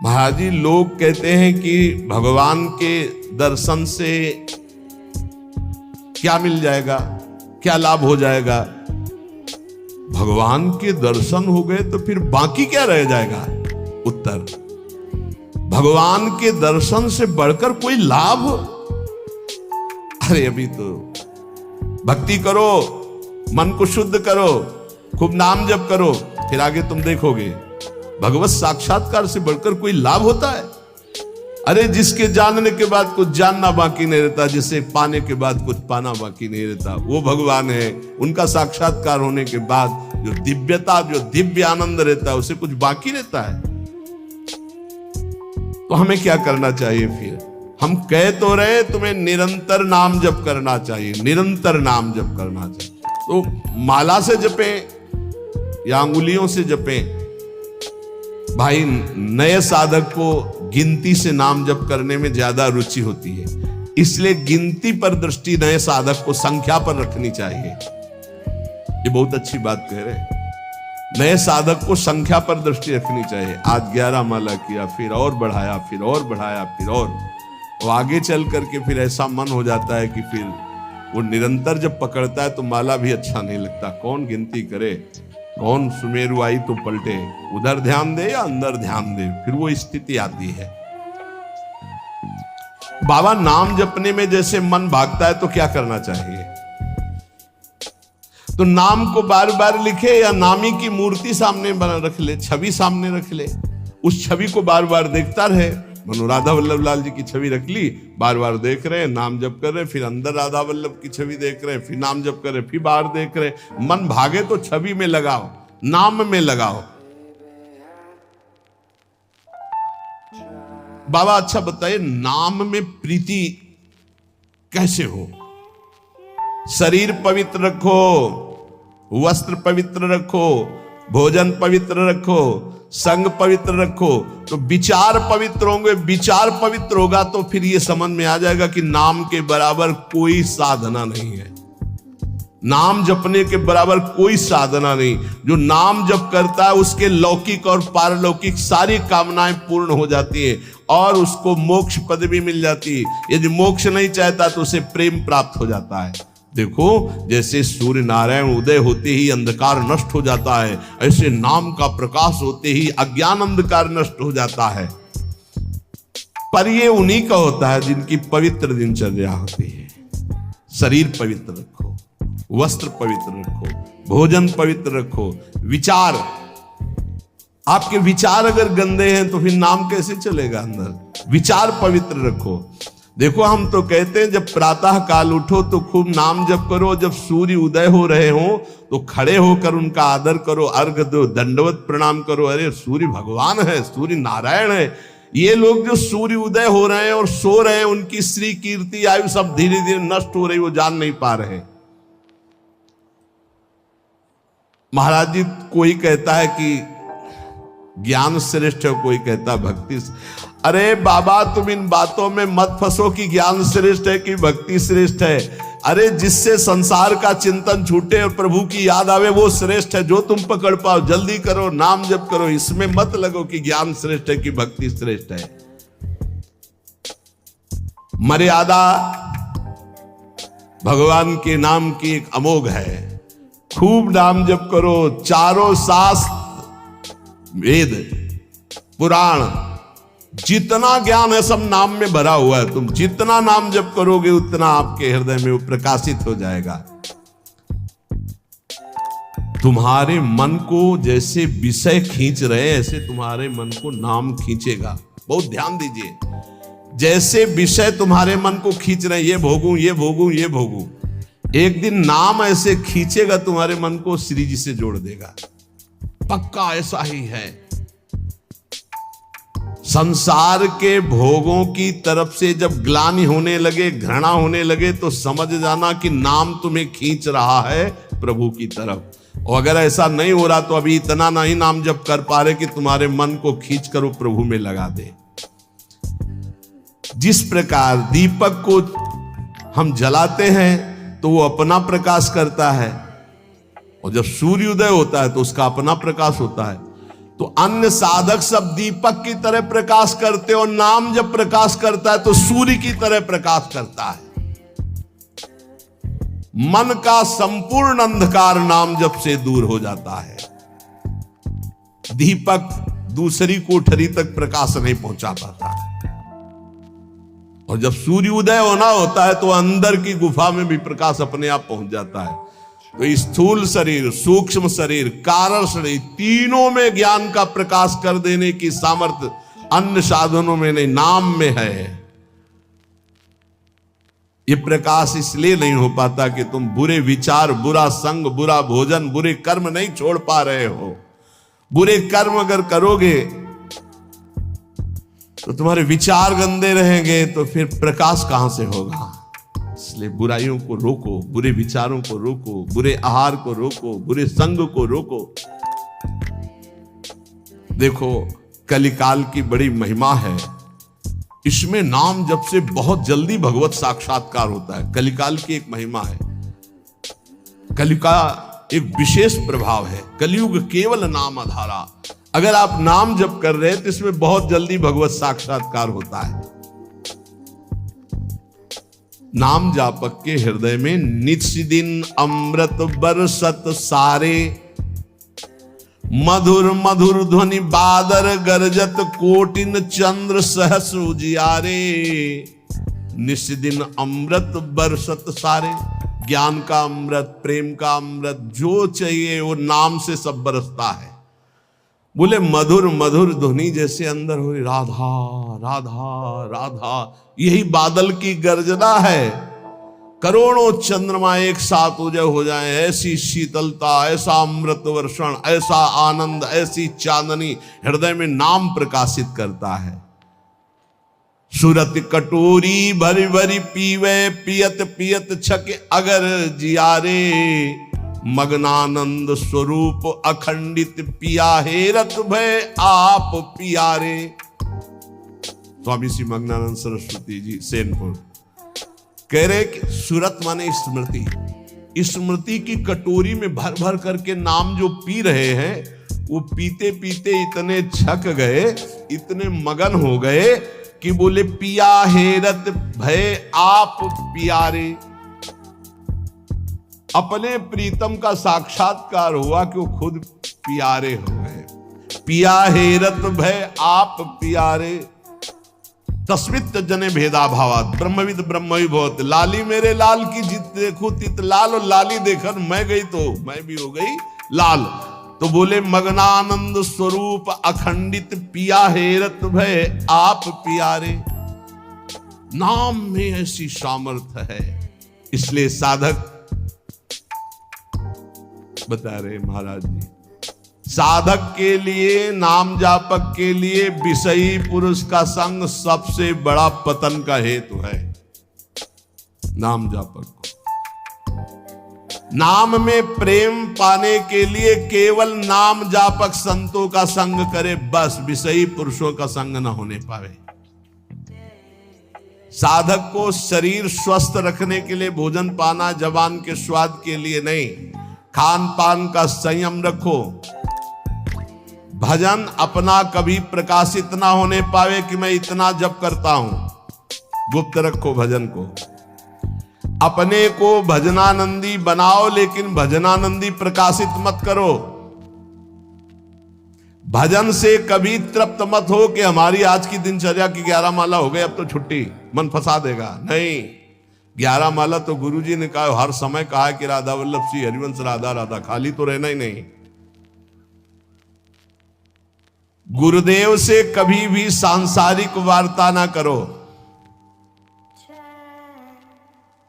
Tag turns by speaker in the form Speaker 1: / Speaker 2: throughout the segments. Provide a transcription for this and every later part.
Speaker 1: महाराज जी, लोग कहते हैं कि भगवान के दर्शन से क्या मिल जाएगा, क्या लाभ हो जाएगा। भगवान के दर्शन हो गए तो फिर बाकी क्या रह जाएगा। उत्तर, भगवान के दर्शन से बढ़कर कोई लाभ। अरे अभी तो भक्ति करो, मन को शुद्ध करो, खूब नाम जप करो, फिर आगे तुम देखोगे भगवत साक्षात्कार से बढ़कर कोई लाभ होता है। अरे जिसके जानने के बाद कुछ जानना बाकी नहीं रहता, जिसे पाने के बाद कुछ पाना बाकी नहीं रहता, वो भगवान है। उनका साक्षात्कार होने के बाद जो दिव्यता, जो दिव्य आनंद रहता है, उसे कुछ बाकी रहता है। तो हमें क्या करना चाहिए फिर? हम कह तो रहे तुम्हें निरंतर नाम जप करना चाहिए, निरंतर नाम जप करना चाहिए। तो माला से जपें या अंगुलियों से जपें। भाई, नए साधक को गिनती से नाम जप करने में ज्यादा रुचि होती है, इसलिए गिनती पर दृष्टि नए साधक को संख्या पर रखनी चाहिए। ये बहुत अच्छी बात कह रहे हैं। नए साधक को संख्या पर दृष्टि रखनी चाहिए। आज 11 माला किया, फिर और बढ़ाया, फिर और बढ़ाया, फिर और आगे चल करके फिर ऐसा मन हो जाता है कि फिर वो निरंतर जब पकड़ता है तो माला भी अच्छा नहीं लगता। कौन गिनती करे, कौन सुमेरु आई तो पलटे, उधर ध्यान दे या अंदर ध्यान दे, फिर वो स्थिति आती है। बाबा, नाम जपने में जैसे मन भागता है तो क्या करना चाहिए? तो नाम को बार बार लिखे या नामी की मूर्ति सामने बना रख ले, छवि सामने रख ले, उस छवि को बार बार देखता रहे। मनो राधा वल्लभ लाल जी की छवि रख ली, बार बार देख रहे हैं, नाम जप कर रहे हैं, फिर अंदर राधा वल्लभ की छवि देख रहे हैं, फिर नाम जप कर रहे हैं, फिर बाहर देख रहे हैं। मन भागे तो छवि में लगाओ, नाम में लगाओ। बाबा, अच्छा बताइए, नाम में प्रीति कैसे हो? शरीर पवित्र रखो, वस्त्र पवित्र रखो, भोजन पवित्र रखो, संग पवित्र रखो, तो विचार पवित्र होंगे। विचार पवित्र होगा तो फिर ये समझ में आ जाएगा कि नाम के बराबर कोई साधना नहीं है। नाम जपने के बराबर कोई साधना नहीं। जो नाम जप करता है उसके लौकिक और पारलौकिक सारी कामनाएं पूर्ण हो जाती हैं और उसको मोक्ष पदवी मिल जाती है। यदि मोक्ष नहीं चाहता तो उसे प्रेम प्राप्त हो जाता है। देखो, जैसे सूर्य नारायण उदय होते ही अंधकार नष्ट हो जाता है, ऐसे नाम का प्रकाश होते ही अज्ञान अंधकार नष्ट हो जाता है। पर ये उन्हीं का होता है जिनकी पवित्र दिनचर्या होती है। शरीर पवित्र रखो, वस्त्र पवित्र रखो, भोजन पवित्र रखो, विचार। आपके विचार अगर गंदे हैं तो फिर नाम कैसे चलेगा अंदर? विचार पवित्र रखो। देखो, हम तो कहते हैं जब प्रातः काल उठो तो खूब नाम जप करो, जब सूर्य उदय हो रहे हो तो खड़े होकर उनका आदर करो, अर्घ दो, दंडवत प्रणाम करो। अरे सूर्य भगवान है, सूर्य नारायण है। ये लोग जो सूर्य उदय हो रहे हैं और सो रहे हैं, उनकी श्री कीर्ति आयु सब धीरे धीरे नष्ट हो रही, वो जान नहीं पा रहे। महाराज जी, कोई कहता है कि ज्ञान श्रेष्ठ है, कोई कहता भक्ति। अरे बाबा, तुम इन बातों में मत फंसो कि ज्ञान श्रेष्ठ है कि भक्ति श्रेष्ठ है। अरे जिससे संसार का चिंतन छूटे और प्रभु की याद आवे वो श्रेष्ठ है। जो तुम पकड़ पाओ, जल्दी करो, नाम जप करो। इसमें मत लगो कि ज्ञान श्रेष्ठ है कि भक्ति श्रेष्ठ है। मर्यादा भगवान के नाम की एक अमोघ है। खूब नाम जप करो। चारों शास्त्र, वेद, पुराण, जितना ज्ञान है सब नाम में भरा हुआ है। तुम जितना नाम जप करोगे उतना आपके हृदय में वो प्रकाशित हो जाएगा। तुम्हारे मन को जैसे विषय खींच रहे हैं, ऐसे तुम्हारे मन को नाम खींचेगा। बहुत ध्यान दीजिए, जैसे विषय तुम्हारे मन को खींच रहे हैं, ये भोगूं, ये भोगूं, ये भोगूं, एक दिन नाम ऐसे खींचेगा तुम्हारे मन को, श्री जी से जोड़ देगा। पक्का ऐसा ही है। संसार के भोगों की तरफ से जब ग्लानि होने लगे, घृणा होने लगे, तो समझ जाना कि नाम तुम्हें खींच रहा है प्रभु की तरफ। और अगर ऐसा नहीं हो रहा तो अभी इतना नहीं नाम जप कर पा रहे कि तुम्हारे मन को खींच कर वो प्रभु में लगा दे। जिस प्रकार दीपक को हम जलाते हैं तो वो अपना प्रकाश करता है, और जब सूर्योदय होता है तो उसका अपना प्रकाश होता है। तो अन्य साधक सब दीपक की तरह प्रकाश करते, और नाम जब प्रकाश करता है तो सूर्य की तरह प्रकाश करता है। मन का संपूर्ण अंधकार नाम जप से दूर हो जाता है। दीपक दूसरी कोठरी तक प्रकाश नहीं पहुंचा पाता, और जब सूर्य उदय होना होता है तो अंदर की गुफा में भी प्रकाश अपने आप पहुंच जाता है। तो स्थूल शरीर, सूक्ष्म शरीर, कारण शरीर, तीनों में ज्ञान का प्रकाश कर देने की सामर्थ्य अन्य साधनों में नहीं, नाम में है। ये प्रकाश इसलिए नहीं हो पाता कि तुम बुरे विचार, बुरा संग, बुरा भोजन, बुरे कर्म नहीं छोड़ पा रहे हो। बुरे कर्म अगर करोगे तो तुम्हारे विचार गंदे रहेंगे, तो फिर प्रकाश कहां से होगा। इसलिए बुराइयों को रोको, बुरे विचारों को रोको, बुरे आहार को रोको, बुरे संग को रोको। देखो, कलिकाल की बड़ी महिमा है। इसमें नाम जप से बहुत जल्दी भगवत साक्षात्कार होता है। कलिकाल की एक महिमा है। कलि का एक विशेष प्रभाव है। कलयुग केवल नाम आधारा। अगर आप नाम जप कर रहे हैं तो इसमें बहुत जल्दी भगवत साक्षात्कार होता है। नाम जापक के हृदय में नित्य दिन अमृत बरसत सारे, मधुर मधुर ध्वनि बादर गरजत, कोटिन चंद्र सहस उजियारे। नित्य दिन अमृत बरसत सारे, ज्ञान का अमृत, प्रेम का अमृत, जो चाहिए वो नाम से सब बरसता है। बोले मधुर मधुर ध्वनि जैसे अंदर हो, राधा राधा राधा, यही बादल की गर्जना है। करोड़ों चंद्रमा एक साथ उदय हो जाए, ऐसी शीतलता, ऐसा अमृत वर्षण, ऐसा आनंद, ऐसी चांदनी हृदय में नाम प्रकाशित करता है। सुरत कटोरी भरी भरी पीवे, पियत पियत छक अगर जियारे। मग्नानंद स्वरूप अखंडित पिया हेरत भय आप पियारे। स्वामी श्री मग्नानंद सरस्वती जी सेनपुर कह रहे कि सुरत माने स्मृति। स्मृति की कटोरी में भर भर करके नाम जो पी रहे हैं, वो पीते पीते इतने छक गए, इतने मगन हो गए कि बोले पिया हेरत भय आप पियारे। अपने प्रीतम का साक्षात्कार हुआ कि वो खुद प्यारे हो गए। पिया हेरत भय आप प्यारे, तस्मित जने भेदा भावात, ब्रह्मविद ब्रह्मवि भवत। लाली मेरे लाल की जित देखो तित लाल, और लाली देखकर मैं गई तो मैं भी हो गई लाल। तो बोले मग्नानंद स्वरूप अखंडित, पिया हेरत भय आप प्यारे। नाम में ऐसी सामर्थ्य है। इसलिए साधक बता रहे महाराज जी, साधक के लिए, नाम जापक के लिए विषयी पुरुष का संग सबसे बड़ा पतन का हेतु है। नाम जापक को नाम में प्रेम पाने के लिए केवल नाम जापक संतों का संग करे, बस विषयी पुरुषों का संग न होने पावे। साधक को शरीर स्वस्थ रखने के लिए भोजन पाना जबान के स्वाद के लिए नहीं, खान पान का संयम रखो। भजन अपना कभी प्रकाशित ना होने पावे कि मैं इतना जप करता हूं, गुप्त रखो भजन को। अपने को भजनानंदी बनाओ, लेकिन भजनानंदी प्रकाशित मत करो। भजन से कभी तृप्त मत हो कि हमारी आज की दिनचर्या की 11 माला हो गई, अब तो छुट्टी, मन फंसा देगा। नहीं, 11 माला तो गुरुजी ने कहा, हर समय कहा कि राधा वल्लभ श्री हरिवंश राधा राधा, खाली तो रहना ही नहीं। गुरुदेव से कभी भी सांसारिक वार्ता ना करो।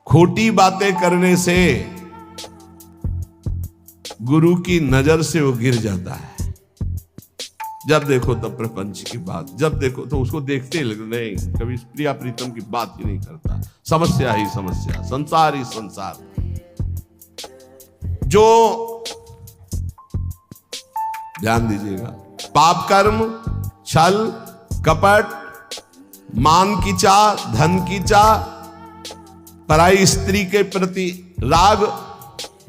Speaker 1: खोटी बातें करने से गुरु की नजर से वो गिर जाता है। जब देखो तब प्रपंच की बात, जब देखो तो उसको देखते ही नहीं, कभी प्रिया प्रीतम की बात ही नहीं करता। समस्या ही समस्या, संसार ही संसार। जो ध्यान दीजिएगा, पाप कर्म, छल, कपट, मान की चाह, धन की चाह, पराई स्त्री के प्रति राग,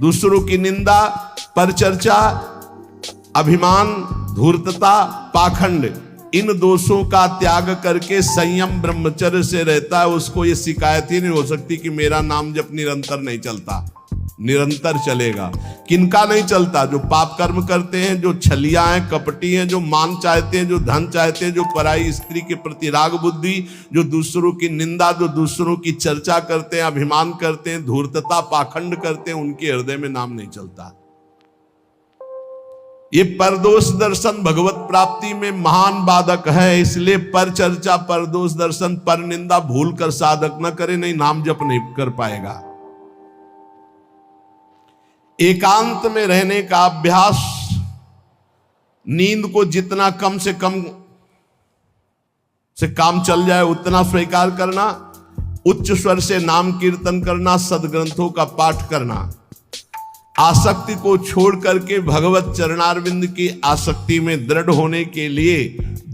Speaker 1: दूसरों की निंदा, परचर्चा, अभिमान, धूर्तता, पाखंड, इन दोषों का त्याग करके संयम ब्रह्मचर्य से रहता है, उसको ये शिकायत ही नहीं हो सकती कि मेरा नाम जब निरंतर नहीं चलता। निरंतर चलेगा। किनका नहीं चलता? जो पाप कर्म करते हैं, जो छलिया हैं, कपटी हैं, जो मान चाहते हैं, जो धन चाहते हैं, जो पराई स्त्री के प्रति राग बुद्धि, जो दूसरों की निंदा, जो दूसरों की चर्चा करते हैं, अभिमान करते हैं, धूर्तता, पाखंड करते हैं, उनके हृदय में नाम नहीं चलता। ये परदोष दर्शन भगवत प्राप्ति में महान बाधक है। इसलिए पर चर्चा, परदोष दर्शन, पर निंदा भूल कर साधक न करे, नहीं नाम जप नहीं कर पाएगा। एकांत में रहने का अभ्यास, नींद को जितना कम से कम से काम चल जाए उतना स्वीकार करना, उच्च स्वर से नाम कीर्तन करना, सदग्रंथों का पाठ करना, आसक्ति को छोड़ करके भगवत चरणारविंद की आसक्ति में दृढ़ होने के लिए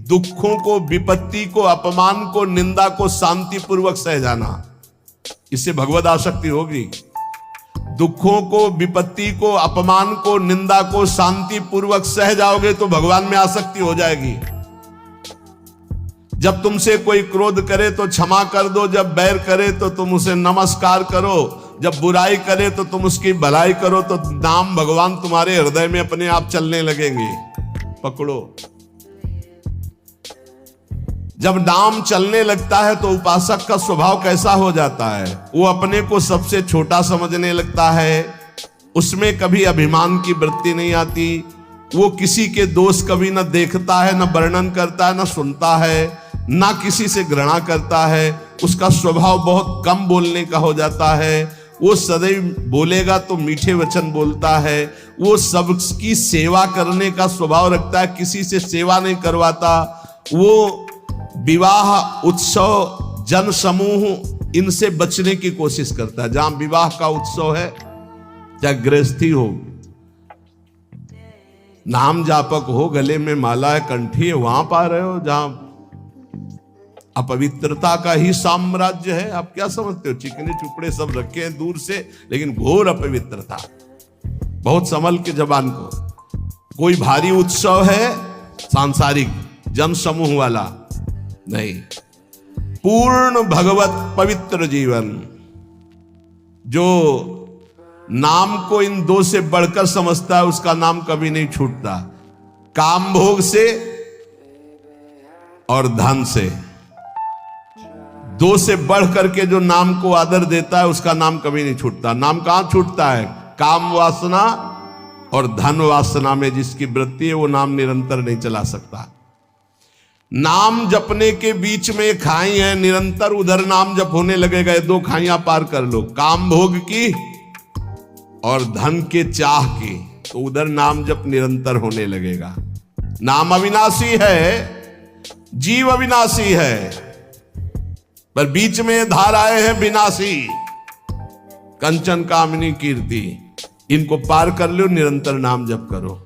Speaker 1: दुखों को, विपत्ति को, अपमान को, निंदा को शांति पूर्वक सह जाना, इससे भगवत आसक्ति होगी। दुखों को, विपत्ति को, अपमान को, निंदा को शांति पूर्वक सह जाओगे तो भगवान में आसक्ति हो जाएगी। जब तुमसे कोई क्रोध करे तो क्षमा कर दो, जब बैर करे तो तुम उसे नमस्कार करो, जब बुराई करे तो तुम उसकी भलाई करो, तो नाम भगवान तुम्हारे हृदय में अपने आप चलने लगेंगे। पकड़ो। जब नाम चलने लगता है तो उपासक का स्वभाव कैसा हो जाता है? वो अपने को सबसे छोटा समझने लगता है, उसमें कभी अभिमान की वृत्ति नहीं आती, वो किसी के दोष कभी न देखता है, न वर्णन करता है, न सुनता है, ना किसी से घृणा करता है। उसका स्वभाव बहुत कम बोलने का हो जाता है। वो सदैव बोलेगा तो मीठे वचन बोलता है। वो सबकी सेवा करने का स्वभाव रखता है, किसी से सेवा नहीं करवाता। वो विवाह, उत्सव, जन समूह, इनसे बचने की कोशिश करता है। जहां विवाह का उत्सव है, चाहे गृहस्थी हो, नाम जापक हो, गले में माला है, कंठी है, वहां पा रहे हो जहां अपवित्रता का ही साम्राज्य है। आप क्या समझते हो? चिकने चुपड़े सब रखे हैं दूर से, लेकिन घोर अपवित्रता। बहुत संभल के जबान को। कोई भारी उत्सव है सांसारिक जन समूह वाला नहीं, पूर्ण भगवत पवित्र जीवन। जो नाम को इन दो से बढ़कर समझता है, उसका नाम कभी नहीं छूटता। काम भोग से और धन से, दो से बढ़ करके जो नाम को आदर देता है, उसका नाम कभी नहीं छूटता। नाम कहां छूटता है? काम वासना और धन वासना में जिसकी वृत्ति है, वो नाम निरंतर नहीं चला सकता। नाम जपने के बीच में खाई है, निरंतर उधर नाम जप होने लगेगा। दो खाइयां पार कर लो, काम भोग की और धन के चाह की, तो उधर नाम जप निरंतर होने लगेगा। नाम अविनाशी है, जीव अविनाशी है, पर बीच में धाराएं हैं विनाशी। कंचन, कामिनी, कीर्ति, इनको पार कर लो, निरंतर नाम जप करो।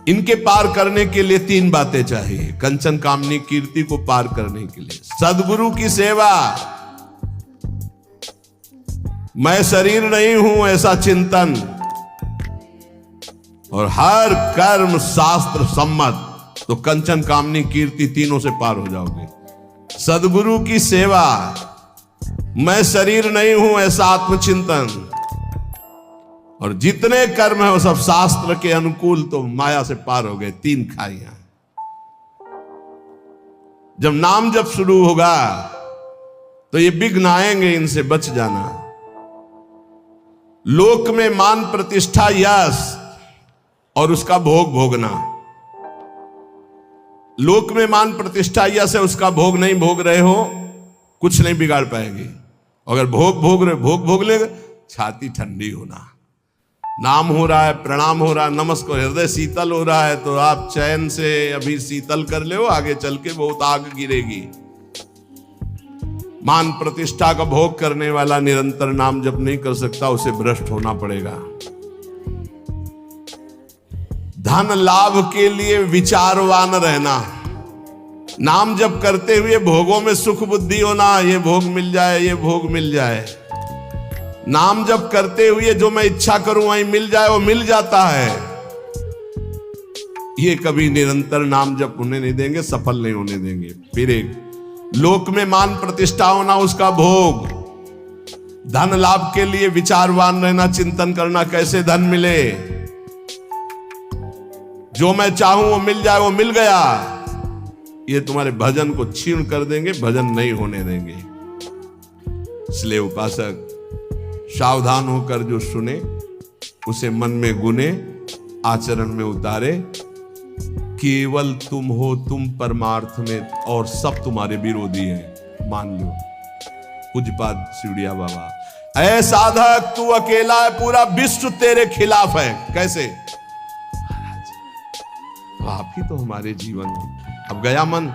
Speaker 1: इनके पार करने के लिए तीन बातें चाहिए। कंचन, कामनी, कीर्ति को पार करने के लिए सदगुरु की सेवा, मैं शरीर नहीं हूं ऐसा चिंतन, और हर कर्म शास्त्र सम्मत, तो कंचन, कामनी, कीर्ति तीनों से पार हो जाओगे। सदगुरु की सेवा, मैं शरीर नहीं हूं ऐसा आत्मचिंतन, और जितने कर्म है वो सब शास्त्र के अनुकूल, तो माया से पार हो गए। तीन खाइयां। जब नाम जब शुरू होगा तो ये विघ्न आएंगे, इनसे बच जाना। लोक में मान, प्रतिष्ठा, यश और उसका भोग भोगना। लोक में मान, प्रतिष्ठा, यश है, उसका भोग नहीं भोग रहे हो, कुछ नहीं बिगाड़ पाएगी। अगर भोग भोग रहे, भोग भोग लेगा, छाती ठंडी होना। नाम हो रहा है, प्रणाम हो रहा है, नमस्कार, हृदय शीतल हो रहा है, तो आप चैन से अभी शीतल कर ले, आगे चल के बहुत आग गिरेगी। मान प्रतिष्ठा का भोग करने वाला निरंतर नाम जप नहीं कर सकता, उसे भ्रष्ट होना पड़ेगा। धन लाभ के लिए विचारवान रहना, नाम जप करते हुए भोगों में सुख बुद्धि होना, ये भोग मिल जाए, ये भोग मिल जाए। नाम जप करते हुए जो मैं इच्छा करूं वही मिल जाए, वो मिल जाता है। ये कभी निरंतर नाम जप होने नहीं देंगे, सफल नहीं होने देंगे। फिर एक लोक में मान प्रतिष्ठा होना, उसका भोग, धन लाभ के लिए विचारवान रहना, चिंतन करना कैसे धन मिले, जो मैं चाहूं वो मिल जाए, वो मिल गया, ये तुम्हारे भजन को छीण कर देंगे, भजन नहीं होने देंगे। इसलिए उपासक सावधान होकर जो सुने उसे मन में गुने, आचरण में उतारे। केवल तुम हो, तुम परमार्थ में, और सब तुम्हारे विरोधी हैं, मान लो। पूज्यपाद शिवड़िया बाबा, ऐ साधक तू अकेला है, पूरा विश्व तेरे खिलाफ है। कैसे? तो आप ही तो हमारे जीवन में। अब गया मन,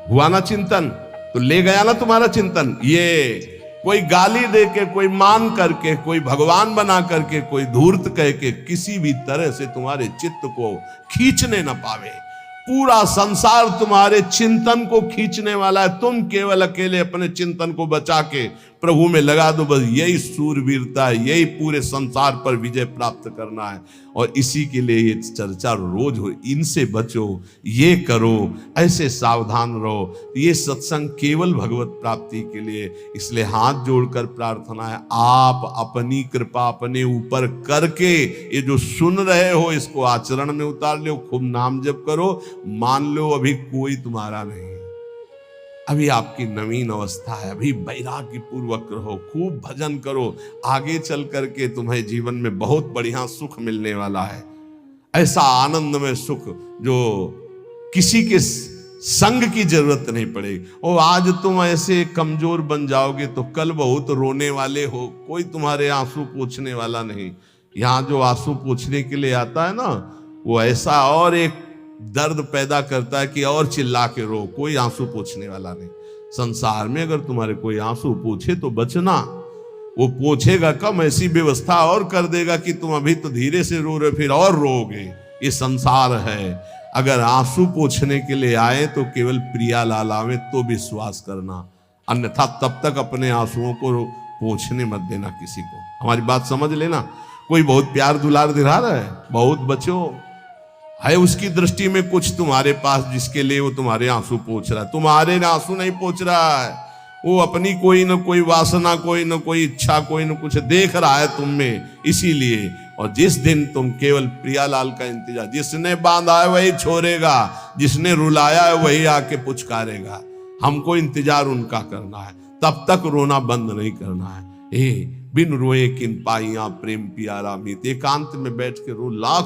Speaker 1: हुआ ना चिंतन, तो ले गया ना तुम्हारा चिंतन। ये कोई गाली दे के, कोई मान करके, कोई भगवान बना करके, कोई धूर्त कह के किसी भी तरह से तुम्हारे चित्त को खींचने न पावे। पूरा संसार तुम्हारे चिंतन को खींचने वाला है, तुम केवल अकेले अपने चिंतन को बचा के प्रभु में लगा दो। बस यही सूरवीरता है, यही पूरे संसार पर विजय प्राप्त करना है। और इसी के लिए ये चर्चा रोज हो, इनसे बचो, ये करो, ऐसे सावधान रहो। ये सत्संग केवल भगवत प्राप्ति के लिए। इसलिए हाथ जोड़कर प्रार्थना है, आप अपनी कृपा अपने ऊपर करके ये जो सुन रहे हो इसको आचरण में उतार लो, खूब नाम जप करो। मान लो अभी कोई तुम्हारा नहीं, अभी आपकी नवीन अवस्था है, अभी वैराग्य पूर्वक रहो, खूब भजन करो। आगे चल करके तुम्हें जीवन में बहुत बढ़िया सुख मिलने वाला है, ऐसा आनंदमय सुख जो किसी के संग की जरूरत नहीं पड़ेगी। और आज तुम ऐसे कमजोर बन जाओगे तो कल बहुत रोने वाले हो, कोई तुम्हारे आंसू पोंछने वाला नहीं। यहां जो आंसू पोंछने के लिए आता है ना, वो ऐसा और एक दर्द पैदा करता है कि और चिल्ला के रो, कोई आंसू पोंछने वाला नहीं। संसार में अगर तुम्हारे कोई आंसू पूछे तो बचना, वो पूछेगा कम, ऐसी व्यवस्था और कर देगा कि तुम अभी तो धीरे से रो रहे, फिर और रोगे। ये संसार है। अगर आंसू पोंछने के लिए आए तो केवल प्रियालाल आवे तो विश्वास करना, अन्यथा तब तक अपने आंसुओं को पोंछने मत देना किसी को। हमारी बात समझ लेना। कोई बहुत प्यार दुलार दिला रहा है, बहुत बचो है, उसकी दृष्टि में कुछ तुम्हारे पास जिसके लिए वो तुम्हारे आंसू पोंछ रहा है। तुम्हारे आंसू नहीं पोंछ रहा है, वो अपनी कोई न कोई वासना, कोई न कोई इच्छा, कोई न कुछ देख रहा है तुम में, इसीलिए। और जिस दिन तुम केवल प्रियालाल का इंतजार, जिसने बांधा है वही छोड़ेगा, जिसने रुलाया है वही आके पुचकारेगा। हमको इंतजार उनका करना है, तब तक रोना बंद नहीं करना है। बिन रोए किन पाइया प्रेम प्यारा मीत, एकांत में बैठ के रो, लाख